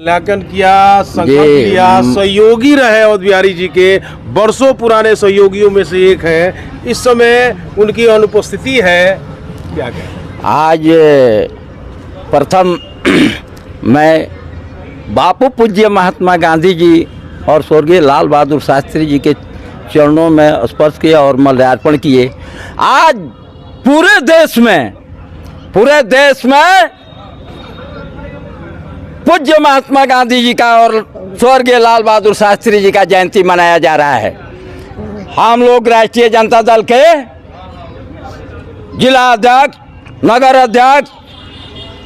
मूल्यांकन किया, संकल्प लिया, सहयोगी रहे अवध बिहारी जी के, वर्षों पुराने सहयोगियों में से एक है। इस समय उनकी अनुपस्थिति है, क्या कहें? आज प्रथम मैं बापू पूज्य महात्मा गांधी जी और स्वर्गीय लाल बहादुर शास्त्री जी के चरणों में स्पर्श किया और माल्यार्पण किए। आज पूरे देश में पूज्य महात्मा गांधी जी का और स्वर्गीय लाल बहादुर शास्त्री जी का जयंती मनाया जा रहा है। हम लोग राष्ट्रीय जनता दल के जिला अध्यक्ष, नगर अध्यक्ष,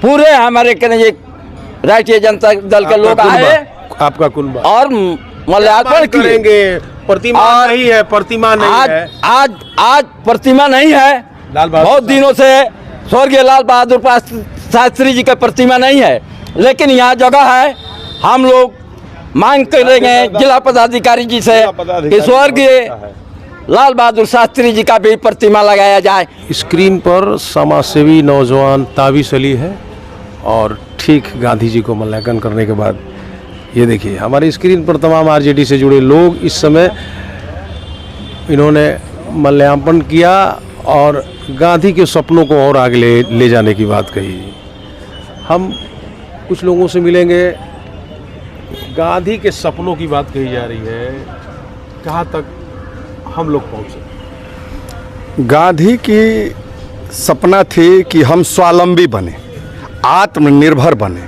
पूरे हमारे राष्ट्रीय जनता दल के लोग आए, आपका कुल और माल्यार्पण करेंगे। प्रतिमा नहीं है, प्रतिमा नहीं है। आज प्रतिमा नहीं है। बहुत दिनों से स्वर्गीय लाल बहादुर शास्त्री जी का प्रतिमा नहीं है, लेकिन यहाँ जगह है। हम लोग मांग करेंगे जिला पदाधिकारी जी से कि स्वर्गीय लाल बहादुर शास्त्री जी का भी प्रतिमा लगाया जाए। स्क्रीन पर समाजसेवी नौजवान ताबिश अली है और ठीक गांधी जी को माल्यार्पण करने के बाद ये देखिए हमारी स्क्रीन पर तमाम आरजेडी से जुड़े लोग इस समय इन्होंने माल्यार्पण किया और गांधी के सपनों को और आगे ले जाने की बात कही। हम कुछ लोगों से मिलेंगे। गांधी के सपनों की बात कही जा रही है, कहाँ तक हम लोग पहुँचे? गांधी की सपना थी कि हम स्वावलंबी बने, आत्मनिर्भर बने,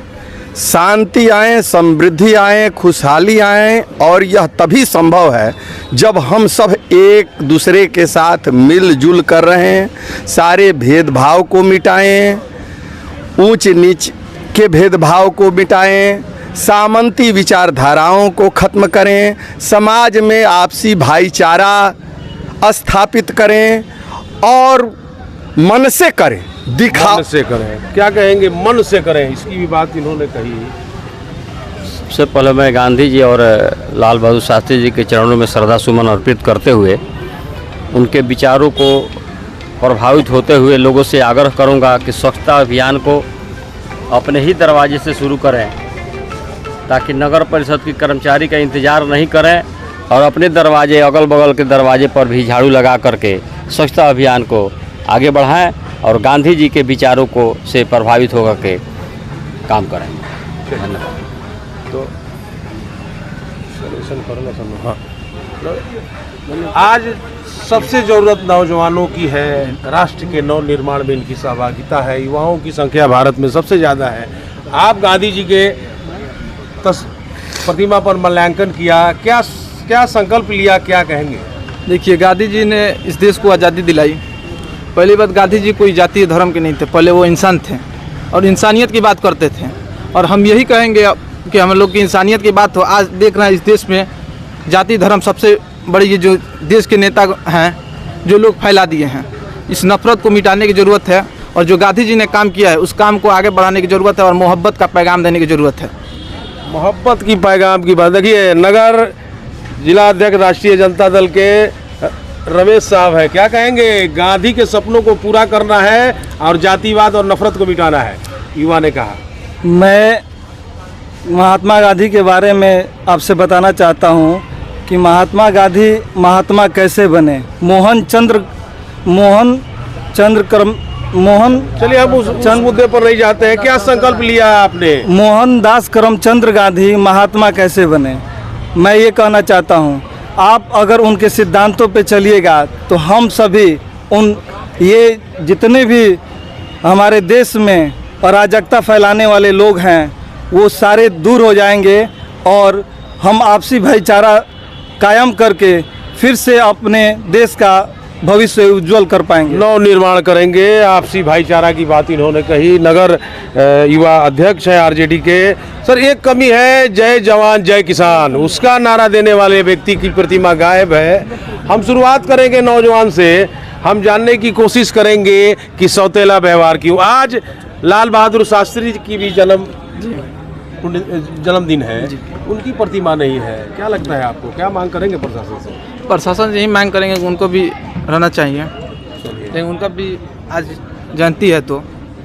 शांति आए, समृद्धि आए, खुशहाली आए, और यह तभी संभव है जब हम सब एक दूसरे के साथ मिलजुल कर रहे हैं, सारे भेदभाव को मिटाएं, ऊंच नीच के भेदभाव को मिटाएं, सामंती विचारधाराओं को खत्म करें, समाज में आपसी भाईचारा स्थापित करें और मन से करें, मन से करें। क्या कहेंगे? मन से करें, इसकी भी बात इन्होंने कही। सबसे पहले मैं गांधी जी और लाल बहादुर शास्त्री जी के चरणों में श्रद्धा सुमन अर्पित करते हुए उनके विचारों को प्रभावित होते हुए लोगों से आग्रह करूंगा कि स्वच्छता अभियान को अपने ही दरवाजे से शुरू करें, ताकि नगर परिषद के कर्मचारी का इंतज़ार नहीं करें और अपने दरवाजे, अगल बगल के दरवाजे पर भी झाड़ू लगा करके स्वच्छता अभियान को आगे बढ़ाएं और गांधी जी के विचारों को से प्रभावित होकर के काम करें। धन्यवाद। तो आज सबसे ज़रूरत नौजवानों की है, राष्ट्र के नव निर्माण में इनकी सहभागिता है। युवाओं की संख्या भारत में सबसे ज़्यादा है। आप गांधी जी के प्रतिमा पर माल्यार्पण किया, क्या संकल्प लिया, क्या कहेंगे? देखिए, गांधी जी ने इस देश को आज़ादी दिलाई। पहली बात, गांधी जी कोई जातीय धर्म के नहीं थे, पहले वो इंसान थे और इंसानियत की बात करते थे। और हम यही कहेंगे कि हम लोग की इंसानियत की बात हो। आज देख रहे हैं इस देश में जाति धर्म सबसे बड़ी, ये जो देश के नेता हैं जो लोग फैला दिए हैं, इस नफरत को मिटाने की ज़रूरत है। और जो गांधी जी ने काम किया है उस काम को आगे बढ़ाने की ज़रूरत है और मोहब्बत का पैगाम देने की ज़रूरत है। मोहब्बत की पैगाम की बात। देखिए, नगर जिला अध्यक्ष राष्ट्रीय जनता दल के रमेश साहब है, क्या कहेंगे? गांधी के सपनों को पूरा करना है और जातिवाद और नफरत को मिटाना है, युवा ने कहा। मैं महात्मा गांधी के बारे में आपसे बताना चाहता हूं कि महात्मा गांधी महात्मा कैसे बने। चलिए हम उस मुद्दे पर नहीं जाते हैं। क्या संकल्प लिया आपने? मोहनदास करमचंद गांधी महात्मा कैसे बने, मैं ये कहना चाहता हूं। आप अगर उनके सिद्धांतों पे चलिएगा तो हम सभी ये जितने भी हमारे देश में अराजकता फैलाने वाले लोग हैं वो सारे दूर हो जाएंगे और हम आपसी भाईचारा कायम करके फिर से अपने देश का भविष्य उज्जवल कर पाएंगे, नव निर्माण करेंगे। आपसी भाईचारा की बात इन्होंने कही। नगर युवा अध्यक्ष हैं आरजेडी के। सर, एक कमी है, जय जवान जय किसान, उसका नारा देने वाले व्यक्ति की प्रतिमा गायब है। हम शुरुआत करेंगे नौजवान से, हम जानने की कोशिश करेंगे कि सौतेला व्यवहार क्यों। आज लाल बहादुर शास्त्री की भी जन्मदिन है, उनकी प्रतिमा नहीं है। क्या लगता है आपको, क्या मांग करेंगे प्रशासन से? प्रशासन से यही मांग करेंगे कि उनको भी रहना चाहिए, लेकिन उनका भी आज जयंती है। तो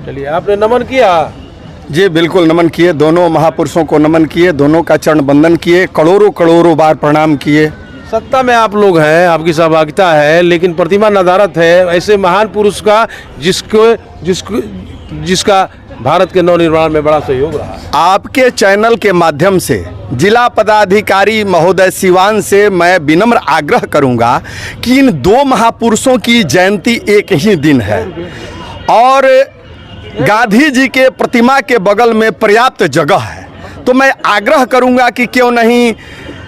चलिए, आपने नमन किया जी बिल्कुल नमन किए, दोनों महापुरुषों को नमन किए, दोनों का चरण बंदन किए, करोड़ों करोड़ों बार प्रणाम किए। सत्ता में आप लोग हैं, आपकी सहभागिता है, लेकिन प्रतिमा नदारत है ऐसे महान पुरुष का जिसका भारत के नवनिर्माण में बड़ा सहयोग रहा है। आपके चैनल के माध्यम से जिला पदाधिकारी महोदय सिवान से मैं विनम्र आग्रह करूंगा कि इन दो महापुरुषों की जयंती एक ही दिन है और गांधी जी के प्रतिमा के बगल में पर्याप्त जगह है, तो मैं आग्रह करूंगा कि क्यों नहीं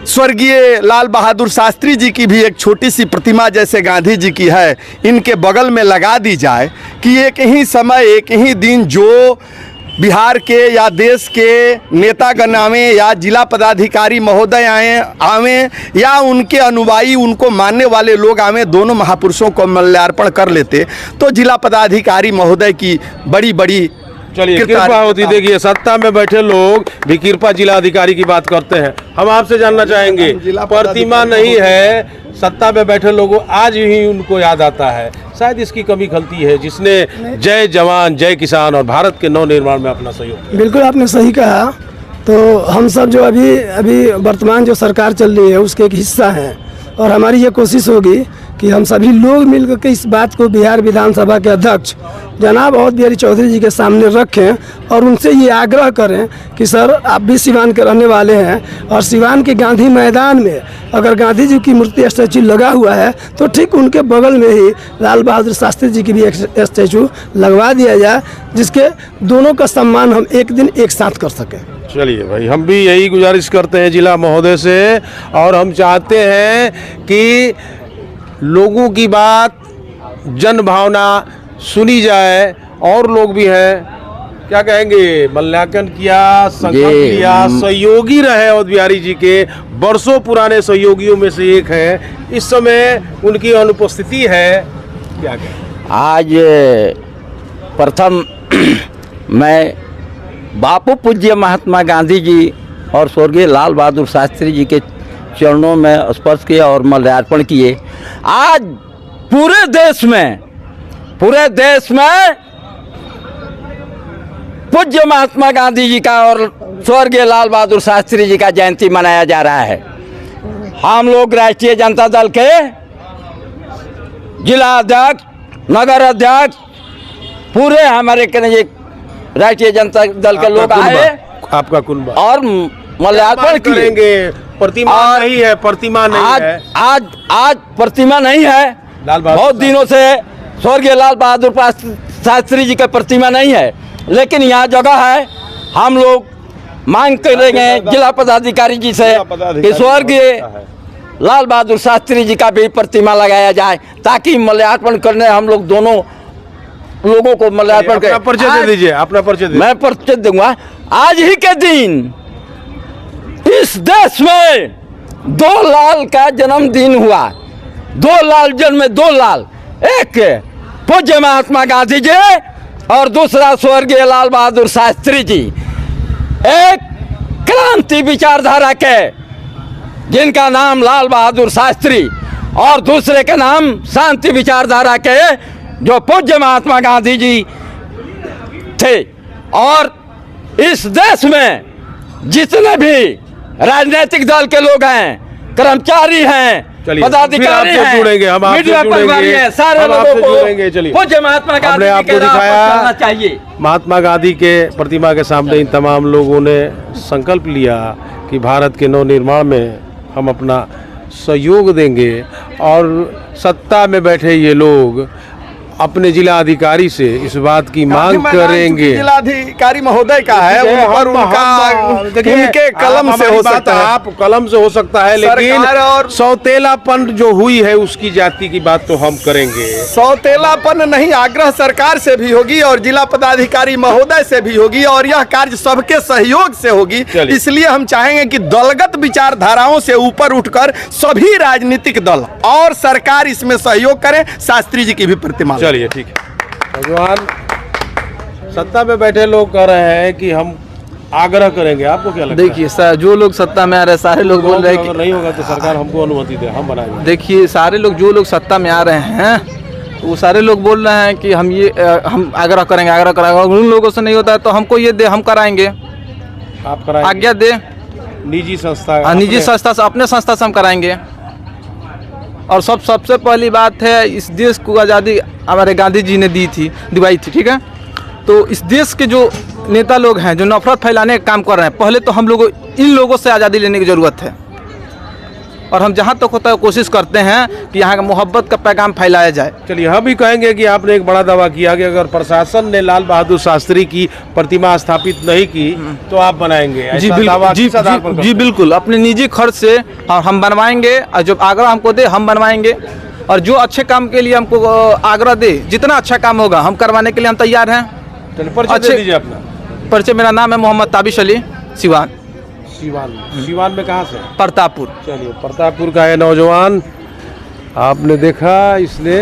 स्वर्गीय लाल बहादुर शास्त्री जी की भी एक छोटी सी प्रतिमा जैसे गांधी जी की है इनके बगल में लगा दी जाए कि एक ही समय एक ही दिन जो बिहार के या देश के नेतागण आवें या जिला पदाधिकारी महोदय आवें या उनके अनुयायी उनको मानने वाले लोग आवें, दोनों महापुरुषों को माल्यार्पण कर लेते तो जिला पदाधिकारी महोदय की बड़ी बड़ी चलिए कृपा होती। देखिए सत्ता में बैठे लोग भी कृपा जिला अधिकारी की बात करते हैं। हम आपसे जानना चाहेंगे, प्रतिमा नहीं है, सत्ता में बैठे लोगों आज ही उनको याद आता है, शायद इसकी कमी खलती है जिसने जय जवान जय किसान और भारत के नव निर्माण में अपना सहयोग। बिल्कुल आपने सही कहा। तो हम सब जो अभी वर्तमान जो सरकार चल रही है उसके एक हिस्सा हैं और हमारी ये कोशिश होगी कि हम सभी लोग मिलकर के इस बात को बिहार विधानसभा के अध्यक्ष जनाब अवध बिहारी चौधरी जी के सामने रखें और उनसे ये आग्रह करें कि सर आप भी सिवान के रहने वाले हैं और सिवान के गांधी मैदान में अगर गांधी जी की मूर्ति स्टैचू लगा हुआ है तो ठीक उनके बगल में ही लाल बहादुर शास्त्री जी की भी एक स्टैचू लगवा दिया जाए, जिसके दोनों का सम्मान हम एक दिन एक साथ कर सकें। चलिए भाई, हम भी यही गुजारिश करते हैं जिला महोदय से और हम चाहते हैं कि लोगों की बात जन भावना सुनी जाए और लोग भी हैं क्या कहेंगे, मूल्यांकन किया, संकल्प लिया, सहयोगी रहे अवध बिहारी जी के, वर्षों पुराने सहयोगियों में से एक है, इस समय उनकी अनुपस्थिति है, क्या कहें? आज प्रथम मैं बापू पूज्य महात्मा गांधी जी और स्वर्गीय लाल बहादुर शास्त्री जी के चरणों में स्पर्श किया और माल्यार्पण किए। आज पूरे देश में पूज्य महात्मा गांधी जी का और स्वर्गीय लाल बहादुर शास्त्री जी का जयंती मनाया जा रहा है। हम लोग राष्ट्रीय जनता दल के जिला अध्यक्ष, नगर अध्यक्ष, पूरे हमारे राष्ट्रीय जनता दल के लोग आए, आपका कुनबा और माल्यार्पण करेंगे। प्रतिमा नहीं है, प्रतिमा नहीं है, आज प्रतिमा नहीं है, बहुत दिनों से स्वर्गीय लाल बहादुर शास्त्री जी का प्रतिमा नहीं है, लेकिन यहाँ जगह है। हम लोग मांग करेंगे जिला पदाधिकारी जी से कि स्वर्गीय लाल बहादुर शास्त्री जी का भी प्रतिमा लगाया जाए ताकि माल्यार्पण करने हम लोग दोनों लोगों को माल्यार्पण करें। परिचय दे दीजिए, अपना परिचय दीजिए। मैं परिचय दूंगा। आज ही के दिन इस देश में दो लाल का जन्मदिन हुआ, दो लाल जन्मे, दो लाल, एक पूज्य महात्मा गांधी जी और दूसरा स्वर्गीय लाल बहादुर शास्त्री जी। एक क्रांति विचारधारा के जिनका नाम लाल बहादुर शास्त्री और दूसरे का नाम शांति विचारधारा के जो पूज्य महात्मा गांधी जी थे। और इस देश में जितने भी राजनीतिक दल के लोग हैं, कर्मचारी हैं, पदाधिकारी हैं, मीडिया प्रभारी हैं, सारे लोगों को पूज्य महात्मा गांधी जी के राह पर चलना चाहिए। महात्मा गांधी के प्रतिमा के सामने इन तमाम लोगों ने संकल्प लिया कि भारत के नवनिर्माण में हम अपना सहयोग देंगे और सत्ता में बैठे ये लोग अपने जिला अधिकारी से इस बात की मांग करेंगे। जिला अधिकारी महोदय का है, उनका उनके कलम से हो सकता है, आप कलम से हो सकता है, लेकिन और सौतेलापन जो हुई है उसकी जाति की बात तो हम करेंगे। सौतेलापन नहीं, आग्रह सरकार से भी होगी और जिला पदाधिकारी महोदय से भी होगी और यह कार्य सबके सहयोग से होगी। इसलिए हम चाहेंगे कि दलगत विचारधाराओं से ऊपर उठकर सभी राजनीतिक दल और सरकार इसमें सहयोग करें, शास्त्री जी की भी प्रतिमा। चलिए ठीक है। भगवान सत्ता में बैठे लोग कह रहे हैं कि हम आग्रह करेंगे, आपको क्या लगता है? देखिए सर, जो लोग सत्ता में आ रहे हैं सारे लोग बोल रहे हैं कि नहीं होगा तो सरकार हमको अनुमति दे, हम बनाएंगे। देखिए सारे लोग जो लोग सत्ता में आ रहे हैं वो सारे लोग बोल रहे हैं कि हम आग्रह करेंगे अगर उन लोगों से नहीं होता है तो हमको ये दे, हम कराएंगे, आप कराएंगे? आज्ञा दे। निजी संस्था? हाँ, निजी संस्था से, अपने संस्था से हम कराएंगे। और सबसे पहली बात है, इस देश को आज़ादी हमारे गांधी जी ने दिवाई थी, ठीक है। तो इस देश के जो नेता लोग हैं जो नफरत फैलाने का काम कर रहे हैं, पहले तो हम लोगों इन लोगों से आज़ादी लेने की ज़रूरत है। और हम जहाँ तक होता है कोशिश करते हैं कि यहाँ का मोहब्बत का पैगाम फैलाया जाए। चलिए, हम भी कहेंगे कि आपने एक बड़ा दावा किया कि अगर प्रशासन ने लाल बहादुर शास्त्री की प्रतिमा स्थापित नहीं की तो आप बनाएंगे। जी ऐसा दावा किस आधार पर करते जी हैं? बिल्कुल, अपने निजी खर्च से हम बनवाएंगे, और जो आग्रह हमको दे हम बनवाएंगे। और जो अच्छे काम के लिए हमको आग्रह दे, जितना अच्छा काम होगा हम करवाने के लिए हम तैयार हैं। चलिए, परिचय दे दीजिए अपना। परिचय, मेरा नाम है मोहम्मद ताबिश अली, सिवान। सीवान में कहाँ से? प्रतापपुर। चलिए, प्रतापपुर का है नौजवान, आपने देखा, इसने